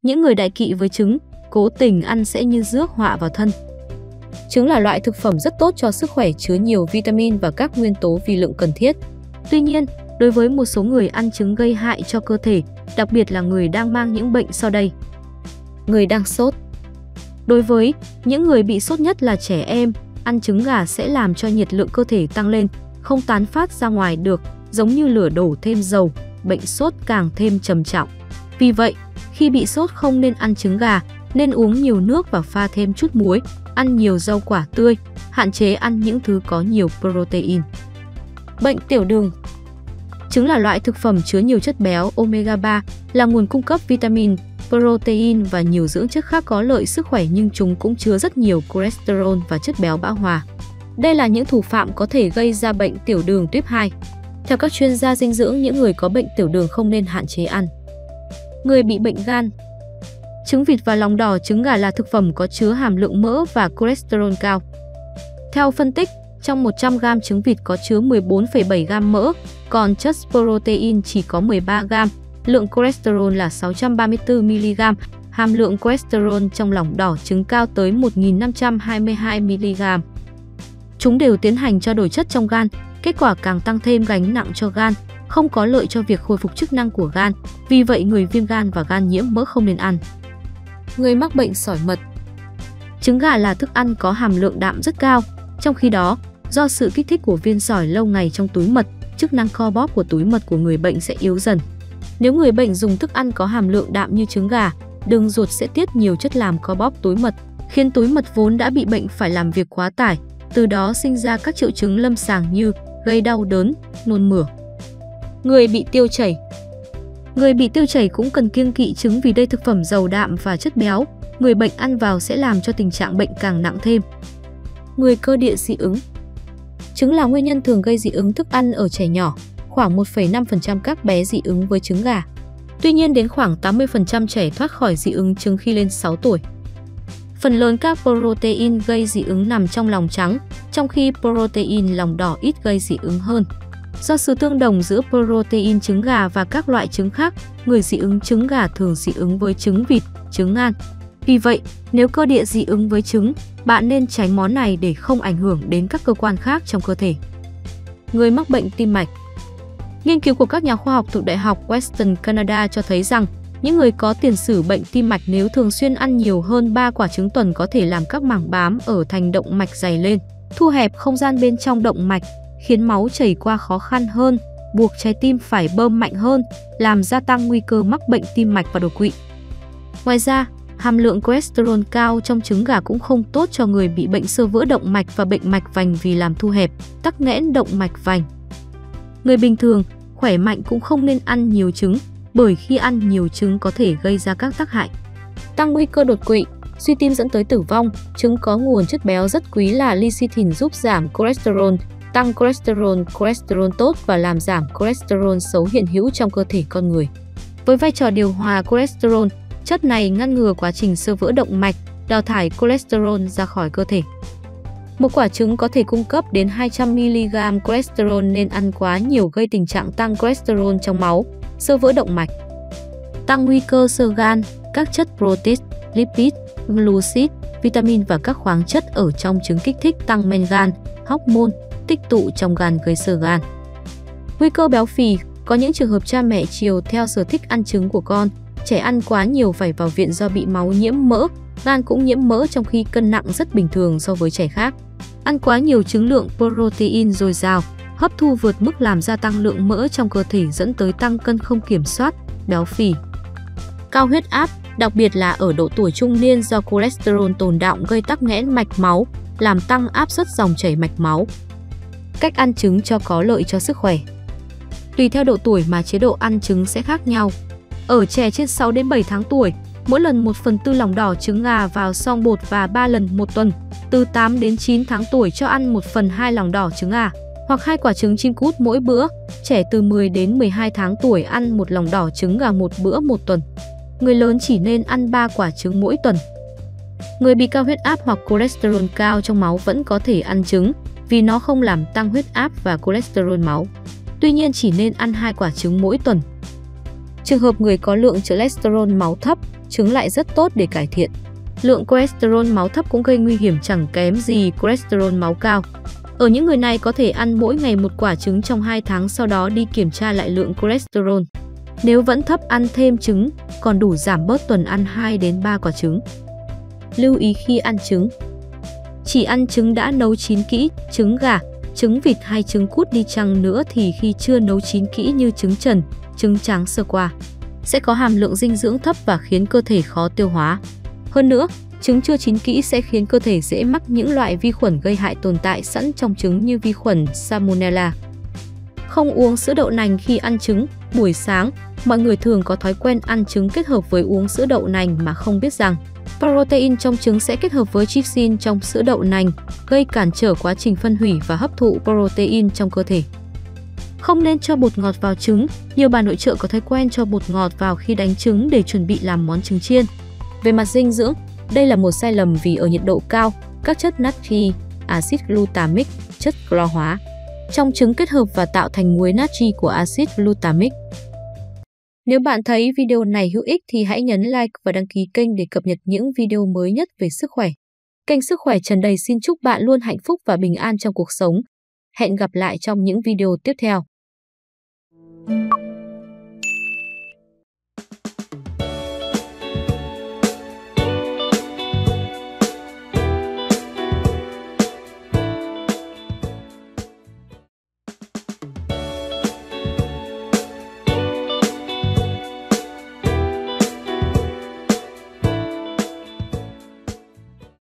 Những người đại kỵ với trứng, cố tình ăn sẽ như rước họa vào thân. Trứng là loại thực phẩm rất tốt cho sức khỏe, chứa nhiều vitamin và các nguyên tố vi lượng cần thiết. Tuy nhiên, đối với một số người ăn trứng gây hại cho cơ thể, đặc biệt là người đang mang những bệnh sau đây. Người đang sốt. Đối với những người bị sốt, nhất là trẻ em, ăn trứng gà sẽ làm cho nhiệt lượng cơ thể tăng lên, không tán phát ra ngoài được, giống như lửa đổ thêm dầu, bệnh sốt càng thêm trầm trọng. Vì vậy, khi bị sốt không nên ăn trứng gà, nên uống nhiều nước và pha thêm chút muối, ăn nhiều rau quả tươi, hạn chế ăn những thứ có nhiều protein. Bệnh tiểu đường. Trứng là loại thực phẩm chứa nhiều chất béo omega 3, là nguồn cung cấp vitamin, protein và nhiều dưỡng chất khác có lợi sức khỏe, nhưng chúng cũng chứa rất nhiều cholesterol và chất béo bão hòa. Đây là những thủ phạm có thể gây ra bệnh tiểu đường tuyếp 2. Theo các chuyên gia dinh dưỡng, những người có bệnh tiểu đường không nên hạn chế ăn. Người bị bệnh gan. Trứng vịt và lòng đỏ trứng gà là thực phẩm có chứa hàm lượng mỡ và cholesterol cao. Theo phân tích, trong 100 g trứng vịt có chứa 14,7 g mỡ, còn chất protein chỉ có 13 g, lượng cholesterol là 634 mg, hàm lượng cholesterol trong lòng đỏ trứng cao tới 1.522 mg. Chúng đều tiến hành trao đổi chất trong gan, kết quả càng tăng thêm gánh nặng cho gan, không có lợi cho việc hồi phục chức năng của gan. Vì vậy, người viêm gan và gan nhiễm mỡ không nên ăn. Người mắc bệnh sỏi mật. Trứng gà là thức ăn có hàm lượng đạm rất cao. Trong khi đó, do sự kích thích của viên sỏi lâu ngày trong túi mật, chức năng co bóp của túi mật của người bệnh sẽ yếu dần. Nếu người bệnh dùng thức ăn có hàm lượng đạm như trứng gà, đường ruột sẽ tiết nhiều chất làm co bóp túi mật, khiến túi mật vốn đã bị bệnh phải làm việc quá tải, từ đó sinh ra các triệu chứng lâm sàng như gây đau đớn, nôn mửa. Người bị tiêu chảy. Người bị tiêu chảy cũng cần kiêng kỵ trứng vì đây thực phẩm giàu đạm và chất béo, người bệnh ăn vào sẽ làm cho tình trạng bệnh càng nặng thêm. Người cơ địa dị ứng. Trứng là nguyên nhân thường gây dị ứng thức ăn ở trẻ nhỏ, khoảng 1,5% các bé dị ứng với trứng gà. Tuy nhiên, đến khoảng 80% trẻ thoát khỏi dị ứng trứng khi lên 6 tuổi. Phần lớn các protein gây dị ứng nằm trong lòng trắng, trong khi protein lòng đỏ ít gây dị ứng hơn. Do sự tương đồng giữa protein trứng gà và các loại trứng khác, người dị ứng trứng gà thường dị ứng với trứng vịt, trứng ngan. Vì vậy, nếu cơ địa dị ứng với trứng, bạn nên tránh món này để không ảnh hưởng đến các cơ quan khác trong cơ thể. Người mắc bệnh tim mạch. Nghiên cứu của các nhà khoa học thuộc Đại học Western Canada cho thấy rằng, những người có tiền sử bệnh tim mạch nếu thường xuyên ăn nhiều hơn 3 quả trứng tuần có thể làm các mảng bám ở thành động mạch dày lên, thu hẹp không gian bên trong động mạch, khiến máu chảy qua khó khăn hơn, buộc trái tim phải bơm mạnh hơn, làm gia tăng nguy cơ mắc bệnh tim mạch và đột quỵ. Ngoài ra, hàm lượng cholesterol cao trong trứng gà cũng không tốt cho người bị bệnh xơ vữa động mạch và bệnh mạch vành vì làm thu hẹp, tắc nghẽn động mạch vành. Người bình thường, khỏe mạnh cũng không nên ăn nhiều trứng, bởi khi ăn nhiều trứng có thể gây ra các tác hại. Tăng nguy cơ đột quỵ, suy tim dẫn tới tử vong. Trứng có nguồn chất béo rất quý là lecithin giúp giảm cholesterol, tăng cholesterol tốt và làm giảm cholesterol xấu hiện hữu trong cơ thể con người. Với vai trò điều hòa cholesterol, chất này ngăn ngừa quá trình xơ vữa động mạch, đào thải cholesterol ra khỏi cơ thể. Một quả trứng có thể cung cấp đến 200 mg cholesterol nên ăn quá nhiều gây tình trạng tăng cholesterol trong máu, xơ vữa động mạch. Tăng nguy cơ xơ gan, các chất protein, lipid, glucid, vitamin và các khoáng chất ở trong trứng kích thích tăng men gan, hormone tích tụ trong gan gây xơ gan. Nguy cơ béo phì, có những trường hợp cha mẹ chiều theo sở thích ăn trứng của con, trẻ ăn quá nhiều phải vào viện do bị máu nhiễm mỡ, gan cũng nhiễm mỡ trong khi cân nặng rất bình thường so với trẻ khác. Ăn quá nhiều trứng lượng protein dồi dào, hấp thu vượt mức làm gia tăng lượng mỡ trong cơ thể dẫn tới tăng cân không kiểm soát, béo phì. Cao huyết áp, đặc biệt là ở độ tuổi trung niên do cholesterol tồn đọng gây tắc nghẽn mạch máu, làm tăng áp suất dòng chảy mạch máu. Cách ăn trứng cho có lợi cho sức khỏe. Tùy theo độ tuổi mà chế độ ăn trứng sẽ khác nhau. Ở trẻ trên 6 đến 7 tháng tuổi, mỗi lần 1/4 lòng đỏ trứng gà vào xoong bột và 3 lần một tuần. Từ 8 đến 9 tháng tuổi cho ăn 1/2 lòng đỏ trứng gà, hoặc 2 quả trứng chim cút mỗi bữa. Trẻ từ 10 đến 12 tháng tuổi ăn 1 lòng đỏ trứng gà một bữa một tuần. Người lớn chỉ nên ăn 3 quả trứng mỗi tuần. Người bị cao huyết áp hoặc cholesterol cao trong máu vẫn có thể ăn trứng vì nó không làm tăng huyết áp và cholesterol máu. Tuy nhiên chỉ nên ăn 2 quả trứng mỗi tuần. Trường hợp người có lượng cholesterol máu thấp, trứng lại rất tốt để cải thiện. Lượng cholesterol máu thấp cũng gây nguy hiểm chẳng kém gì cholesterol máu cao. Ở những người này có thể ăn mỗi ngày một quả trứng trong 2 tháng, sau đó đi kiểm tra lại lượng cholesterol. Nếu vẫn thấp, ăn thêm trứng, còn đủ giảm bớt tuần ăn 2 đến 3 quả trứng. Lưu ý khi ăn trứng. Chỉ ăn trứng đã nấu chín kỹ, trứng gà, trứng vịt hay trứng cút đi chăng nữa thì khi chưa nấu chín kỹ như trứng trần, trứng tráng sơ qua, sẽ có hàm lượng dinh dưỡng thấp và khiến cơ thể khó tiêu hóa. Hơn nữa, trứng chưa chín kỹ sẽ khiến cơ thể dễ mắc những loại vi khuẩn gây hại tồn tại sẵn trong trứng như vi khuẩn Salmonella. Không uống sữa đậu nành khi ăn trứng. Buổi sáng, mọi người thường có thói quen ăn trứng kết hợp với uống sữa đậu nành mà không biết rằng protein trong trứng sẽ kết hợp với trypsin trong sữa đậu nành, gây cản trở quá trình phân hủy và hấp thụ protein trong cơ thể. Không nên cho bột ngọt vào trứng. Nhiều bà nội trợ có thói quen cho bột ngọt vào khi đánh trứng để chuẩn bị làm món trứng chiên. Về mặt dinh dưỡng, đây là một sai lầm vì ở nhiệt độ cao, các chất natri, axit glutamic, chất clo hóa trong trứng kết hợp và tạo thành muối natri của axit glutamic. Nếu bạn thấy video này hữu ích thì hãy nhấn like và đăng ký kênh để cập nhật những video mới nhất về sức khỏe. Kênh Sức khỏe Trần Đầy xin chúc bạn luôn hạnh phúc và bình an trong cuộc sống. Hẹn gặp lại trong những video tiếp theo.